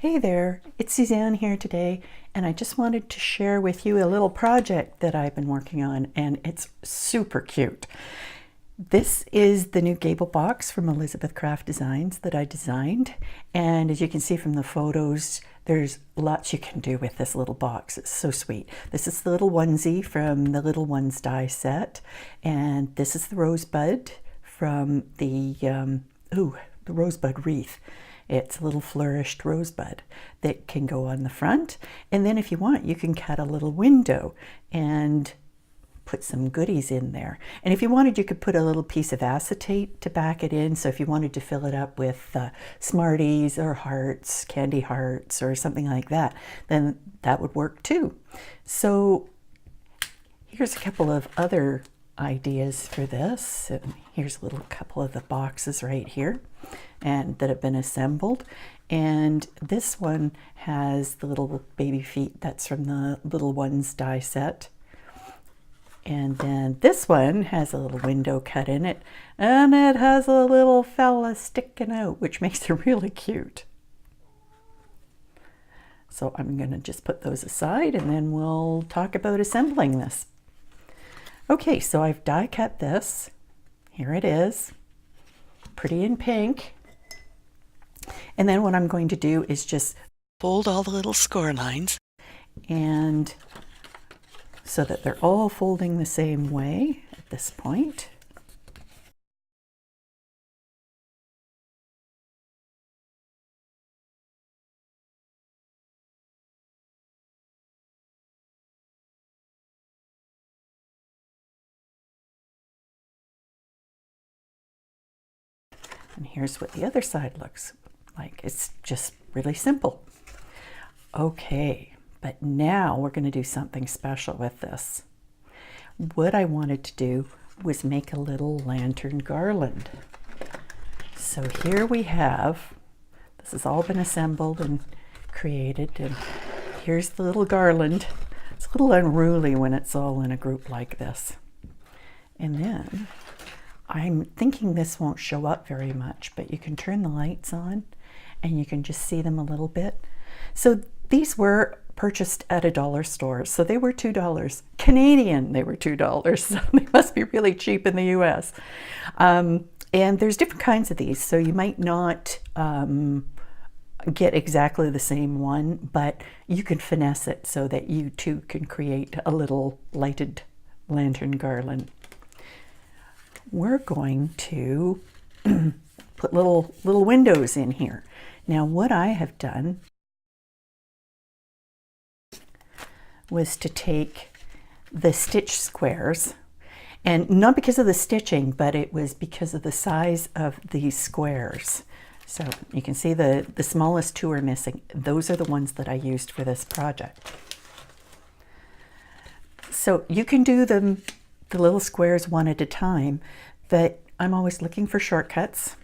Hey there, it's Suzanne here today, and I just wanted to share with you a little project that I've been working on, and it's super cute. This is the new Gable Box from Elizabeth Craft Designs that I designed, and as you can see from the photos, there's lots you can do with this little box. It's so sweet. This is the little onesie from the Little Ones die set, and this is the Rosebud from the Rosebud Wreath. It's a little flourished rosebud that can go on the front. And then if you want, you can cut a little window and put some goodies in there. And if you wanted, you could put a little piece of acetate to back it in. So if you wanted to fill it up with Smarties or hearts, candy hearts or something like that, then that would work too. So here's a couple of other ideas for this. And here's a little couple of the boxes right here and that have been assembled, and this one has the little baby feet that's from the Little Ones die set, and then this one has a little window cut in it, and it has a little fella sticking out, which makes it really cute. So I'm going to just put those aside and then we'll talk about assembling this. Okay, so I've die cut this. Here it is, pretty in pink. And then what I'm going to do is just fold all the little score lines, and so that they're all folding the same way at this point. And here's what the other side looks like. It's just really simple. Okay, but now we're going to do something special with this. What I wanted to do was make a little lantern garland. So here we have, this has all been assembled and created, and here's the little garland. It's a little unruly when it's all in a group like this. And then I'm thinking this won't show up very much, but you can turn the lights on and you can just see them a little bit. So these were purchased at a dollar store. So they were $2. Canadian, they were $2. So they must be really cheap in the US. And there's different kinds of these. So you might not get exactly the same one, but you can finesse it so that you too can create a little lighted lantern garland. We're going to put little windows in here. Now what I have done was to take the stitch squares, and not because of the stitching, but it was because of the size of these squares. So you can see the smallest two are missing. Those are the ones that I used for this project. So you can do the little squares one at a time, but I'm always looking for shortcuts.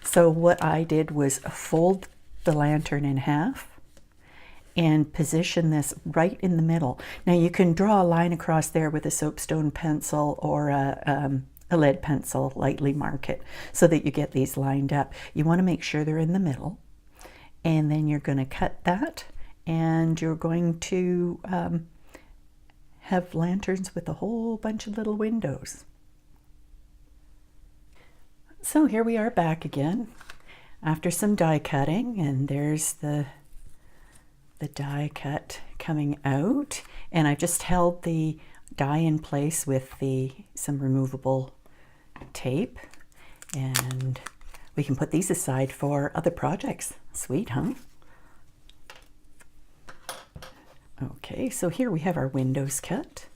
So what I did was fold the lantern in half and position this right in the middle. Now you can draw a line across there with a soapstone pencil or a lead pencil, lightly mark it so that you get these lined up. You want to make sure they're in the middle, and then you're going to cut that, and you're going to have lanterns with a whole bunch of little windows. So here we are back again after some die cutting, and there's the die cut coming out, and I just held the die in place with some removable tape, and we can put these aside for other projects. Sweet, huh? Okay, so here we have our windows cut,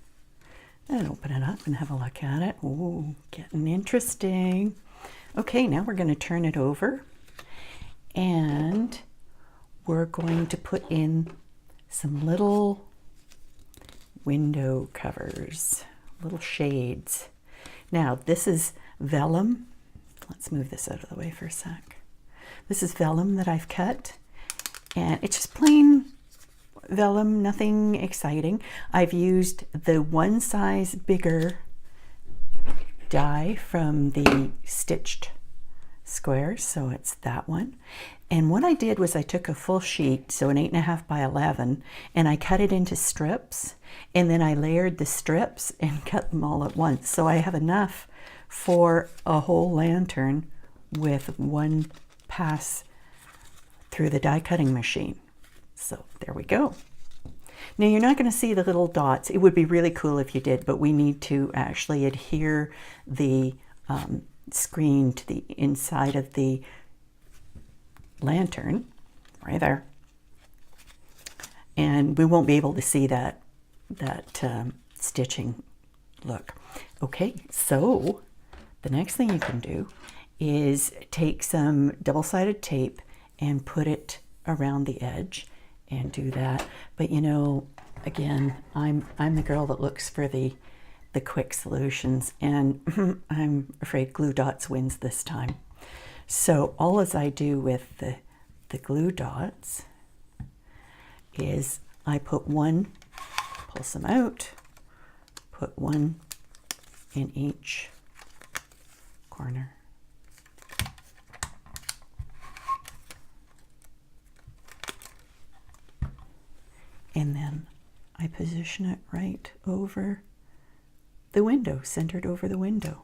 and open it up and have a look at it. Ooh, getting interesting. Okay, now we're going to turn it over, and we're going to put in some little window covers, little shades. Now this is vellum. Let's move this out of the way for a sec. This is vellum that I've cut, and it's just plain vellum, nothing exciting. I've used the one size bigger die from the stitched squares, so it's that one. And what I did was I took a full sheet, so an 8.5 by 11, and I cut it into strips, and then I layered the strips and cut them all at once. So I have enough for a whole lantern with one pass through the die cutting machine. So there we go. Now you're not going to see the little dots. It would be really cool if you did, but we need to actually adhere the screen to the inside of the lantern, right there. And we won't be able to see that stitching look. Okay, so the next thing you can do is take some double-sided tape and put it around the edge and do that. But you know, again, I'm the girl that looks for the quick solutions, and I'm afraid glue dots wins this time. So all as I do with the glue dots is I put one, pull some out, put one in each corner. And then I position it right over the window, centered over the window.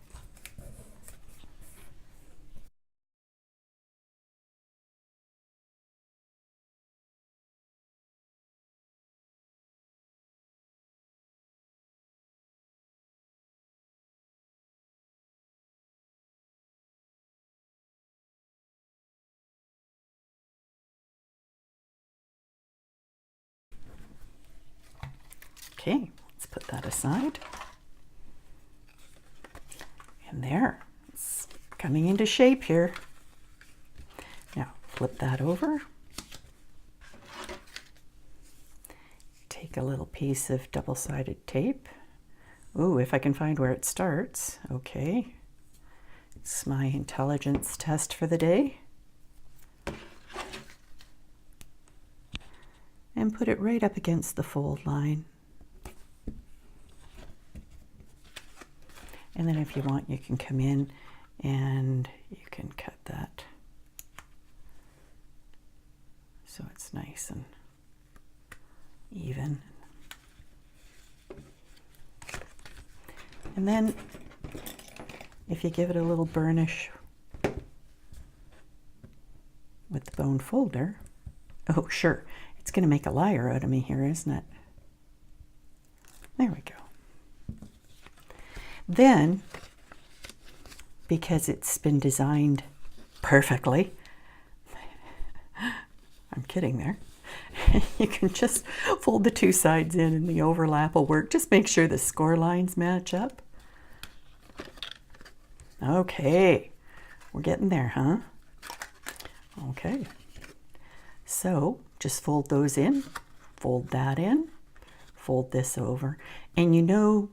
Okay, let's put that aside. And there, it's coming into shape here. Now flip that over. Take a little piece of double-sided tape. Ooh, if I can find where it starts. Okay, it's my intelligence test for the day. And put it right up against the fold line. And then if you want, you can come in and you can cut that so it's nice and even. And then if you give it a little burnish with the bone folder, oh sure, it's going to make a liar out of me here, isn't it? There we go. Then, because it's been designed perfectly, I'm kidding there, you can just fold the two sides in and the overlap will work. Just make sure the score lines match up. Okay, we're getting there, huh? Okay, so just fold those in, fold that in, fold this over, and you know,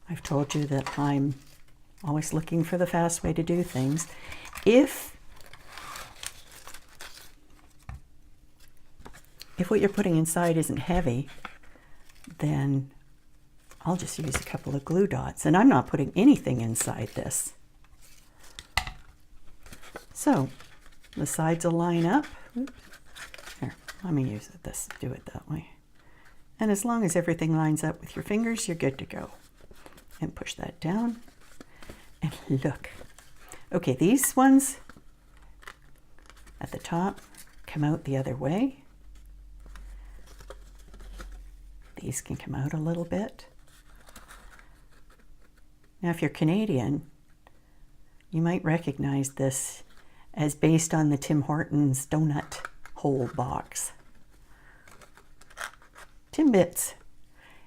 I've told you that I'm always looking for the fast way to do things. If what you're putting inside isn't heavy, then I'll just use a couple of glue dots. And I'm not putting anything inside this. So the sides will line up. Oops. Here, let me use this, do it that way. And as long as everything lines up with your fingers, you're good to go. And push that down, and look. Okay, these ones at the top come out the other way. These can come out a little bit. Now, if you're Canadian, you might recognize this as based on the Tim Hortons donut hole box. Timbits,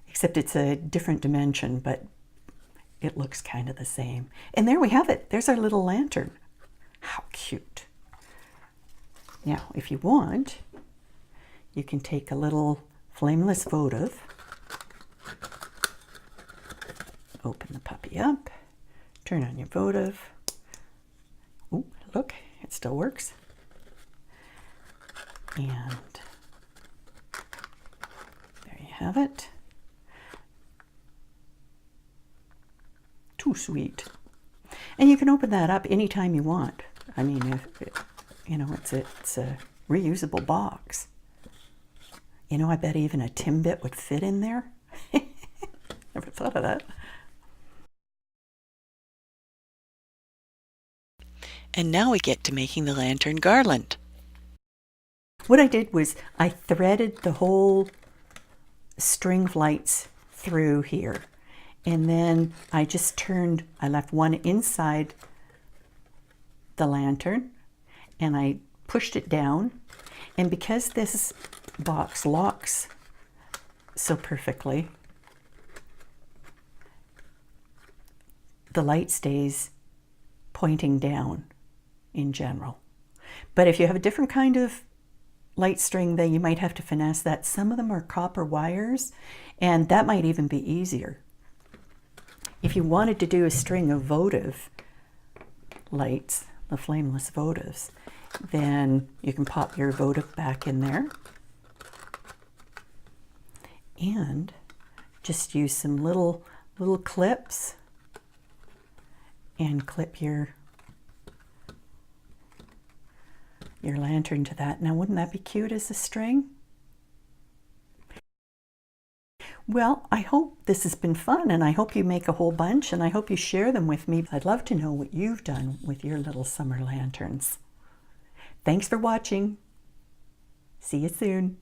except it's a different dimension, but it looks kind of the same. And there we have it. There's our little lantern. How cute. Now, if you want, you can take a little flameless votive, open the puppy up, turn on your votive. Oh, look, it still works. And there you have it. Too sweet. And you can open that up anytime you want. I mean, you know, it's a reusable box. You know, I bet even a Timbit would fit in there. Never thought of that. And now we get to making the lantern garland. What I did was I threaded the whole string of lights through here. And then I left one inside the lantern and I pushed it down. And because this box locks so perfectly, the light stays pointing down in general. But if you have a different kind of light string, then you might have to finesse that. Some of them are copper wires, and that might even be easier. If you wanted to do a string of votive lights, the flameless votives, then you can pop your votive back in there and just use some little clips and clip your lantern to that. Now, wouldn't that be cute as a string? Well, I hope this has been fun, and I hope you make a whole bunch, and I hope you share them with me. I'd love to know what you've done with your little summer lanterns. Thanks for watching. See you soon.